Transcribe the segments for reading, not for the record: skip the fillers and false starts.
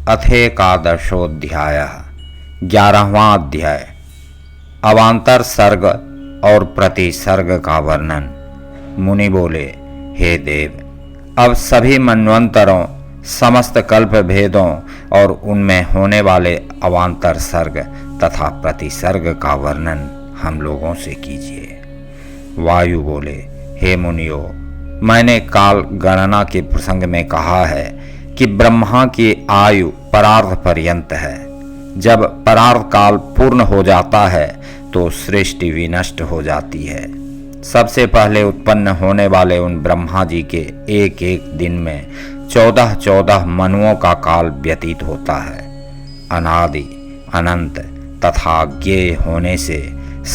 अथेकादशोऽध्यायः 11वां अध्याय अवान्तर सर्ग और प्रतिसर्ग का वर्णन। मुनि बोले, हे देव, अब सभी मनवंतरों, समस्त कल्प भेदों और उनमें होने वाले अवान्तर सर्ग तथा प्रतिसर्ग का वर्णन हम लोगों से कीजिए। वायु बोले, हे मुनियों, मैंने काल गणना के प्रसंग में कहा है कि ब्रह्मा की आयु परार्ध पर्यंत है। जब परार्ध काल पूर्ण हो जाता है तो सृष्टि विनष्ट हो जाती है। सबसे पहले उत्पन्न होने वाले उन ब्रह्मा जी के एक एक दिन में 14 मनुओं का काल व्यतीत होता है। अनादि अनंत तथा ज्ञेय होने से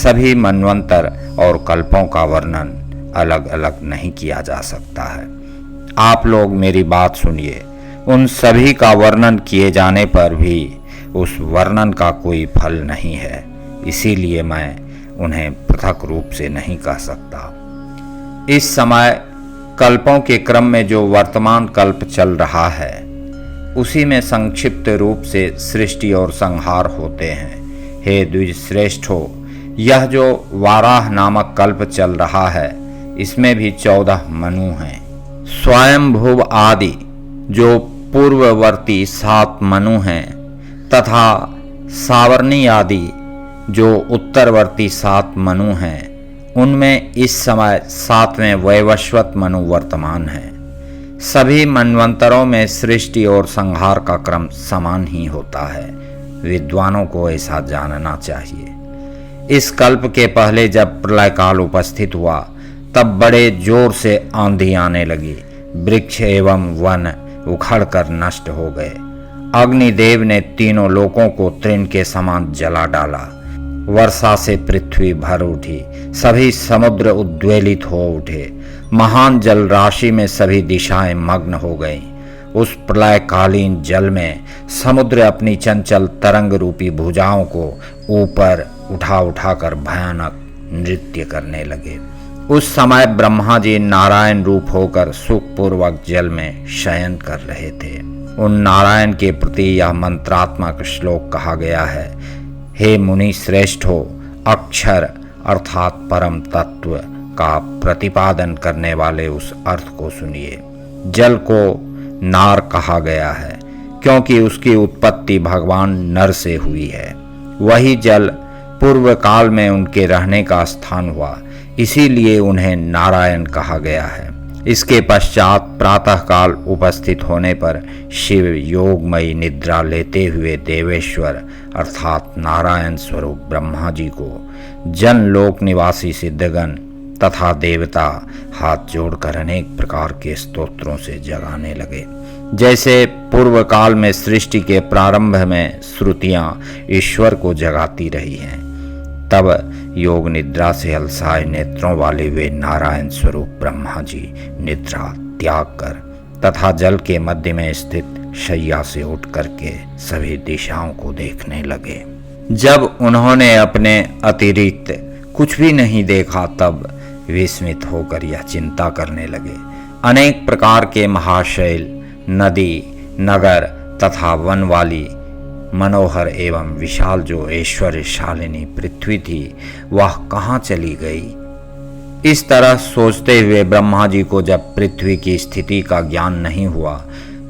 सभी मनवंतर और कल्पों का वर्णन अलग अलग नहीं किया जा सकता है। आप लोग मेरी बात सुनिए। उन सभी का वर्णन किए जाने पर भी उस वर्णन का कोई फल नहीं है, इसीलिए मैं उन्हें पृथक रूप से नहीं कह सकता। इस समय कल्पों के क्रम में जो वर्तमान कल्प चल रहा है उसी में संक्षिप्त रूप से सृष्टि और संहार होते हैं। हे द्विज श्रेष्ठो, यह जो वाराह नामक कल्प चल रहा है इसमें भी 14 मनु हैं। स्वयंभुव आदि जो पूर्ववर्ती 7 मनु हैं तथा सावर्णी आदि जो उत्तरवर्ती 7 मनु हैं, उनमें इस समय 7वें वैवस्वत मनु वर्तमान है। सभी मनवंतरों में सृष्टि और संहार का क्रम समान ही होता है। विद्वानों को ऐसा जानना चाहिए। इस कल्प के पहले जब प्रलय काल उपस्थित हुआ तब बड़े जोर से आंधी आने लगी। वृक्ष एवं वन उखड़कर नष्ट हो गए। अग्निदेव ने तीनों लोकों को तृण के समान जला डाला। वर्षा से पृथ्वी भर उठी, सभी समुद्र उद्वेलित हो उठे। महान जल राशि में सभी दिशाएं मग्न हो गईं। उस प्रलयकालीन जल में समुद्र अपनी चंचल तरंग रूपी भुजाओं को ऊपर उठा उठाकर भयानक नृत्य करने लगे। उस समय ब्रह्मा जी नारायण रूप होकर सुखपूर्वक जल में शयन कर रहे थे। उन नारायण के प्रति यह मंत्रात्मक श्लोक कहा गया है। हे मुनि श्रेष्ठो, अक्षर अर्थात परम तत्व का प्रतिपादन करने वाले उस अर्थ को सुनिए। जल को नार कहा गया है क्योंकि उसकी उत्पत्ति भगवान नर से हुई है। वही जल पूर्व काल में उनके रहने का स्थान हुआ, इसीलिए उन्हें नारायण कहा गया है। इसके पश्चात प्रातः काल उपस्थित होने पर शिव योगमयी निद्रा लेते हुए देवेश्वर अर्थात नारायण स्वरूप ब्रह्मा जी को जनलोक निवासी सिद्धगण तथा देवता हाथ जोड़कर अनेक प्रकार के स्तोत्रों से जगाने लगे। जैसे पूर्व काल में सृष्टि के प्रारंभ में श्रुतियां ईश्वर को जगाती रही हैं, तब योग निद्रा से अलसाए नेत्रों वाले वे नारायण स्वरूप ब्रह्मा जी निद्रा त्याग कर तथा जल के मध्य में स्थित शैया से उठ करके सभी दिशाओं को देखने लगे। जब उन्होंने अपने अतिरिक्त कुछ भी नहीं देखा तब विस्मित होकर यह चिंता करने लगे। अनेक प्रकार के महाशैल, नदी, नगर तथा वन वाली मनोहर एवं विशाल जो ऐश्वर्यशालिनी पृथ्वी थी वह कहाँ चली गई। इस तरह सोचते हुए ब्रह्मा जी को जब पृथ्वी की स्थिति का ज्ञान नहीं हुआ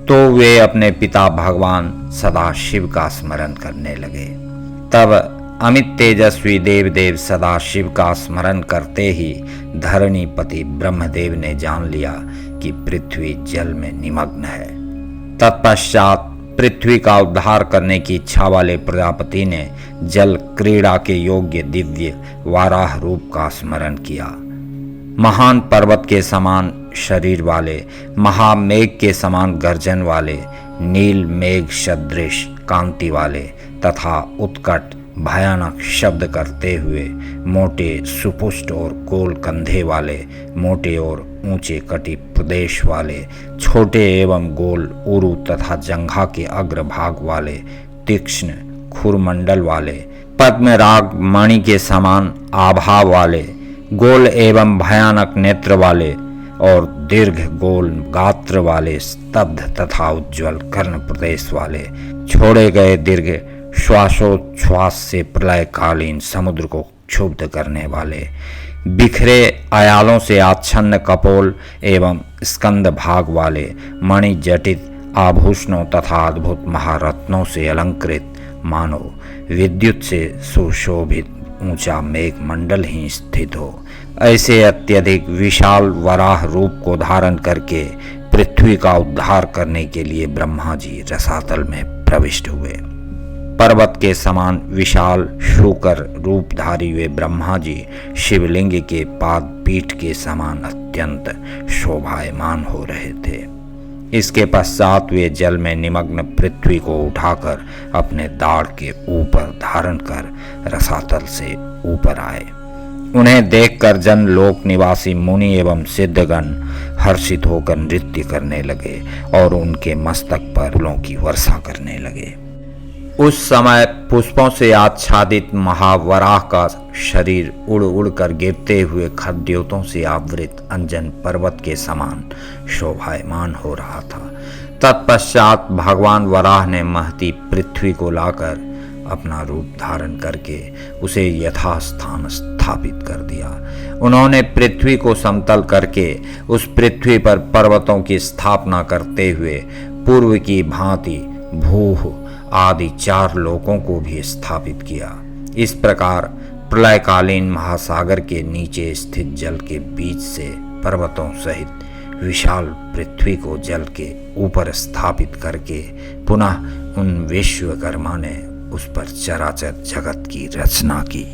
तो वे अपने पिता भगवान सदाशिव का स्मरण करने लगे। तब अमित तेजस्वी देवदेव सदाशिव का स्मरण करते ही धरणीपति ब्रह्मदेव ने जान लिया कि पृथ्वी जल में निमग्न है। तत्पश्चात पृथ्वी का उद्धार करने की इच्छा वाले प्रजापति ने जल क्रीड़ा के योग्य दिव्य वाराह रूप का स्मरण किया। महान पर्वत के समान शरीर वाले, महामेघ के समान गर्जन वाले, नील मेघ सदृश कांति वाले तथा उत्कट भयानक शब्द करते हुए मोटे सुपुष्ट और गोल कंधे वाले, मोटे और ऊंचे कटि प्रदेश वाले, छोटे एवं गोल उरु तथा जंघा के अग्रभाग वाले, तीक्ष्ण खुरमंडल वाले, पद्मराग मणि के समान आभा वाले, गोल एवं भयानक नेत्र वाले और दीर्घ गोल गात्र वाले, स्तब्ध तथा उज्ज्वल कर्ण प्रदेश वाले, छोड़े गए दीर्घ श्वासोच्छ्वास से प्रलयकालीन समुद्र को क्षुब्ध करने वाले, बिखरे आयालों से आच्छन्न कपोल एवं स्कंद भाग वाले, मणि जटित आभूषणों तथा अद्भुत महारत्नों से अलंकृत, मानो विद्युत से सुशोभित ऊंचा मेघ मंडल ही स्थित हो, ऐसे अत्यधिक विशाल वराह रूप को धारण करके पृथ्वी का उद्धार करने के लिए ब्रह्मा जी रसातल में प्रविष्ट हुए। पर्वत के समान विशाल शूकर रूपधारी हुए ब्रह्मा जी शिवलिंग के पाद पीठ के समान अत्यंत शोभायमान हो रहे थे। इसके पश्चात वे जल में निमग्न पृथ्वी को उठाकर अपने दाढ़ के ऊपर धारण कर रसातल से ऊपर आए। उन्हें देखकर जन लोक निवासी मुनि एवं सिद्धगण हर्षित होकर नृत्य करने लगे और उनके मस्तक पर फूलों की वर्षा करने लगे। उस समय पुष्पों से आच्छादित महावराह का शरीर उड़ उड़ कर गिरते हुए खद्योतों से आवृत अंजन पर्वत के समान शोभायमान हो रहा था। तत्पश्चात भगवान वराह ने महती पृथ्वी को लाकर अपना रूप धारण करके उसे यथास्थान स्थापित कर दिया। उन्होंने पृथ्वी को समतल करके उस पृथ्वी पर पर्वतों की स्थापना करते हुए पूर्व की भांति भूह आदि 4 लोकों को भी स्थापित किया। इस प्रकार प्रलयकालीन महासागर के नीचे स्थित जल के बीच से पर्वतों सहित विशाल पृथ्वी को जल के ऊपर स्थापित करके पुनः उन विश्वकर्मा ने उस पर चराचर जगत की रचना की।